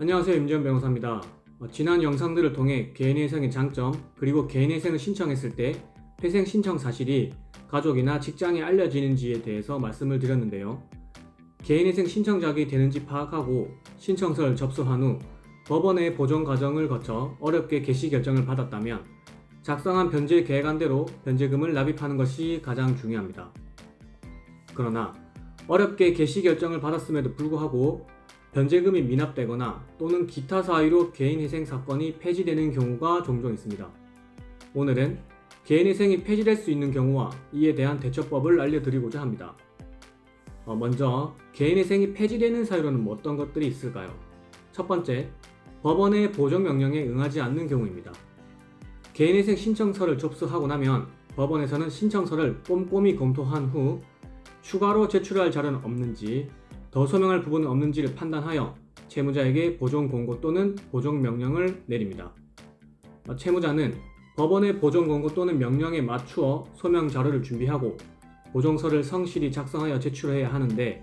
안녕하세요. 임지현 변호사입니다. 지난 영상들을 통해 개인회생의 장점 그리고 개인회생을 신청했을 때 회생 신청 사실이 가족이나 직장에 알려지는지에 대해서 말씀을 드렸는데요. 개인회생 신청자가 되는지 파악하고 신청서를 접수한 후 법원의 보존 과정을 거쳐 어렵게 개시 결정을 받았다면 작성한 변제 계획안대로 변제금을 납입하는 것이 가장 중요합니다. 그러나 어렵게 개시 결정을 받았음에도 불구하고 변제금이 미납되거나 또는 기타 사유로 개인회생 사건이 폐지되는 경우가 종종 있습니다. 오늘은 개인회생이 폐지될 수 있는 경우와 이에 대한 대처법을 알려드리고자 합니다. 먼저 개인회생이 폐지되는 사유로는 어떤 것들이 있을까요? 첫 번째, 법원의 보존명령에 응하지 않는 경우입니다. 개인회생 신청서를 접수하고 나면 법원에서는 신청서를 꼼꼼히 검토한 후 추가로 제출할 자료는 없는지, 더 소명할 부분은 없는지를 판단하여 채무자에게 보존 공고 또는 보존 명령을 내립니다. 채무자는 법원의 보존 공고 또는 명령에 맞추어 소명 자료를 준비하고 보존서를 성실히 작성하여 제출해야 하는데,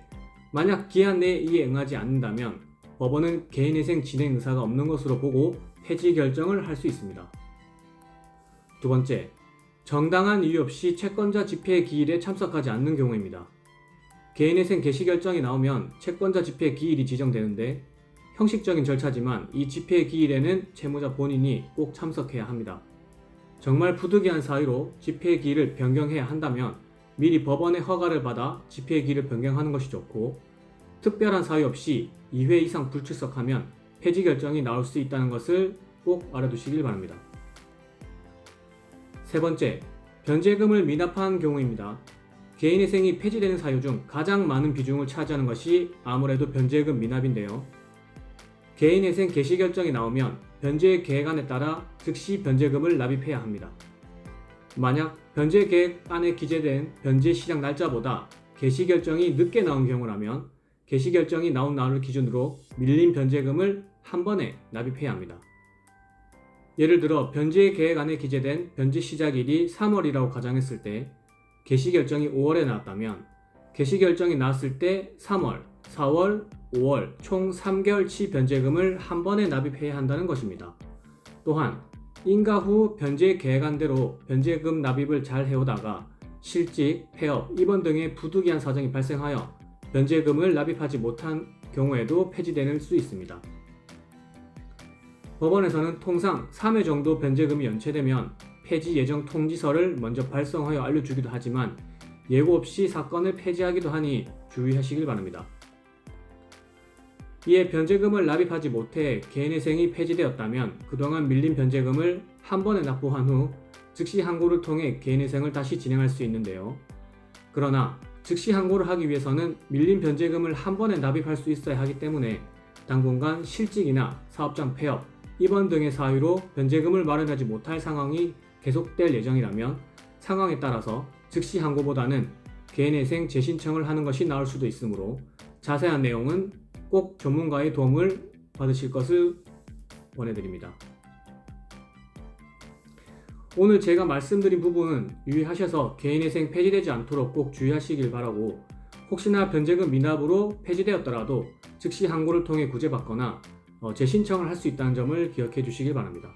만약 기한 내에 이에 응하지 않는다면 법원은 개인회생 진행 의사가 없는 것으로 보고 폐지 결정을 할 수 있습니다. 두 번째, 정당한 이유 없이 채권자 집회 기일에 참석하지 않는 경우입니다. 개인회생 개시 결정이 나오면 채권자 집회 기일이 지정되는데 형식적인 절차지만 이 집회 기일에는 채무자 본인이 꼭 참석해야 합니다. 정말 부득이한 사유로 집회 기일을 변경해야 한다면 미리 법원의 허가를 받아 집회 기일을 변경하는 것이 좋고, 특별한 사유 없이 2회 이상 불출석하면 폐지 결정이 나올 수 있다는 것을 꼭 알아두시길 바랍니다. 세 번째, 변제금을 미납한 경우입니다. 개인회생이 폐지되는 사유 중 가장 많은 비중을 차지하는 것이 아무래도 변제금 미납인데요. 개인회생 개시 결정이 나오면 변제 계획안에 따라 즉시 변제금을 납입해야 합니다. 만약 변제 계획안에 기재된 변제 시작 날짜보다 개시 결정이 늦게 나온 경우라면 개시 결정이 나온 날을 기준으로 밀린 변제금을 한 번에 납입해야 합니다. 예를 들어 변제 계획안에 기재된 변제 시작일이 3월이라고 가정했을 때 개시 결정이 5월에 나왔다면 개시 결정이 나왔을 때 3월, 4월, 5월 총 3개월치 변제금을 한 번에 납입해야 한다는 것입니다. 또한 인가 후 변제 계획안대로 변제금 납입을 잘 해오다가 실직, 폐업, 입원 등의 부득이한 사정이 발생하여 변제금을 납입하지 못한 경우에도 폐지될 수 있습니다. 법원에서는 통상 3회 정도 변제금이 연체되면 폐지 예정 통지서를 먼저 발송하여 알려주기도 하지만 예고 없이 사건을 폐지하기도 하니 주의하시길 바랍니다. 이에 변제금을 납입하지 못해 개인회생이 폐지되었다면 그동안 밀린 변제금을 한 번에 납부한 후 즉시 항고를 통해 개인회생을 다시 진행할 수 있는데요. 그러나 즉시 항고를 하기 위해서는 밀린 변제금을 한 번에 납입할 수 있어야 하기 때문에 당분간 실직이나 사업장 폐업, 입원 등의 사유로 변제금을 마련하지 못할 상황이 계속될 예정이라면 상황에 따라서 즉시 항고보다는 개인회생 재신청을 하는 것이 나을 수도 있으므로 자세한 내용은 꼭 전문가의 도움을 받으실 것을 권해드립니다. 오늘 제가 말씀드린 부분은 유의하셔서 개인회생 폐지되지 않도록 꼭 주의하시길 바라고, 혹시나 변제금 미납으로 폐지되었더라도 즉시 항고를 통해 구제받거나 재신청을 할 수 있다는 점을 기억해 주시길 바랍니다.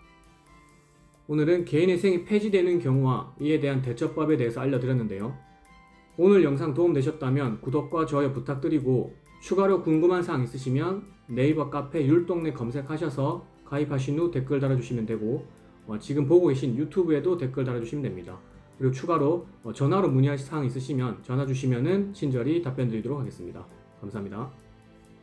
오늘은 개인회생이 폐지되는 경우와 이에 대한 대처법에 대해서 알려드렸는데요. 오늘 영상 도움되셨다면 구독과 좋아요 부탁드리고, 추가로 궁금한 사항 있으시면 네이버 카페 율동네 검색하셔서 가입하신 후 댓글 달아주시면 되고, 지금 보고 계신 유튜브에도 댓글 달아주시면 됩니다. 그리고 추가로 전화로 문의하실 사항 있으시면 전화 주시면 친절히 답변 드리도록 하겠습니다. 감사합니다.